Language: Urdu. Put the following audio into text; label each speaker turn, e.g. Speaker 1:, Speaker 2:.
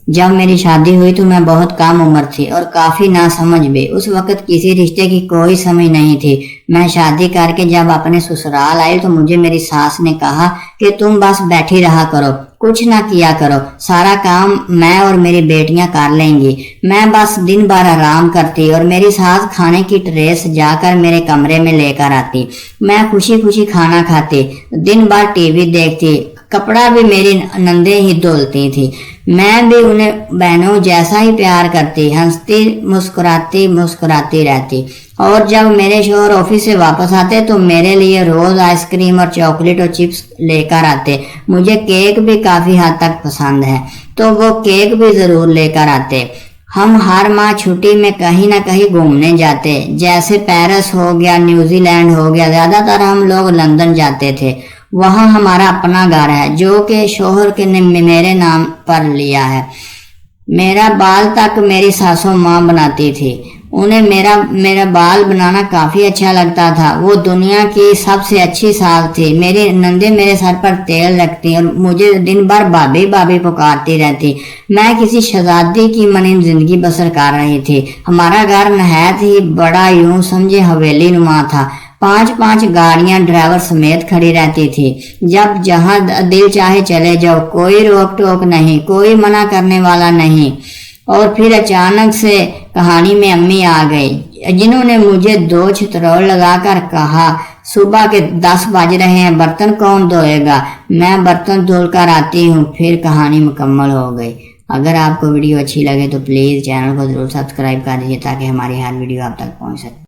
Speaker 1: جب میری شادی ہوئی تو میں بہت کم عمر تھی اور کافی ناسمجھ بھی۔ اس وقت کسی رشتے کی کوئی سمجھ نہیں تھی۔ میں شادی کر کے جب اپنے سسرال آئی تو مجھے میری ساس نے کہا کہ تم بس بیٹھی رہا کرو، کچھ نہ کیا کرو، سارا کام میں اور میری بیٹیاں کر لیں گی۔ میں بس دن بھر آرام کرتی اور میری ساس کھانے کی ٹرے سجا کر میرے کمرے میں لے کر آتی۔ میں خوشی خوشی کھانا کھاتی، دن بھر ٹی وی دیکھتی، کپڑا بھی میری نندیں ہی دھلتی تھی۔ میں بھی انہیں بہنوں جیسا ہی پیار کرتی، ہنستی مسکراتی رہتی۔ اور جب میرے شوہر آفس سے واپس آتے تو میرے لیے روز آئس کریم اور چاکلیٹ اور چپس لے کر آتے۔ مجھے کیک بھی کافی حد تک پسند ہے تو وہ کیک بھی ضرور لے کر آتے۔ ہم ہر ماہ چھٹی میں کہیں نہ کہیں گھومنے جاتے، جیسے پیرس ہو گیا، نیوزی لینڈ ہو گیا۔ زیادہ تر ہم لوگ لندن جاتے تھے، وہاں ہمارا اپنا گھر ہے جو کہ شوہر نے میرے نام پر لیا ہے۔ میرا بال تک میری ساسو ماں بناتی تھی، انہیں میرا بال بنانا کافی اچھا لگتا تھا۔ وہ دنیا کی سب سے اچھی ساس تھی۔ میری نندیں میرے سر پر تیل رکھتی اور مجھے دن بھر بھابھی بھابھی پکارتی رہتی۔ میں کسی شہزادی کی مانند زندگی بسر کر رہی تھی۔ ہمارا گھر نہایت ہی بڑا، یوں سمجھے حویلی نما تھا۔ 5 گاڑیاں ڈرائیور سمیت کھڑی رہتی تھی۔ جب جہاں دل چاہے چلے جاؤ، کوئی روک ٹوک نہیں، کوئی منع کرنے والا نہیں۔ اور پھر اچانک سے کہانی میں امی آ گئی، جنہوں نے مجھے 2 چھترول لگا کر کہا، صبح کے 10 بج رہے ہیں، برتن کون دھوئے گا؟ میں برتن دھل کر آتی ہوں۔ پھر کہانی مکمل ہو گئی۔ اگر آپ کو ویڈیو اچھی لگے تو پلیز چینل کو ضرور سبسکرائب کر دیجیے تاکہ ہماری ہر ویڈیو آپ تک پہنچ سکے۔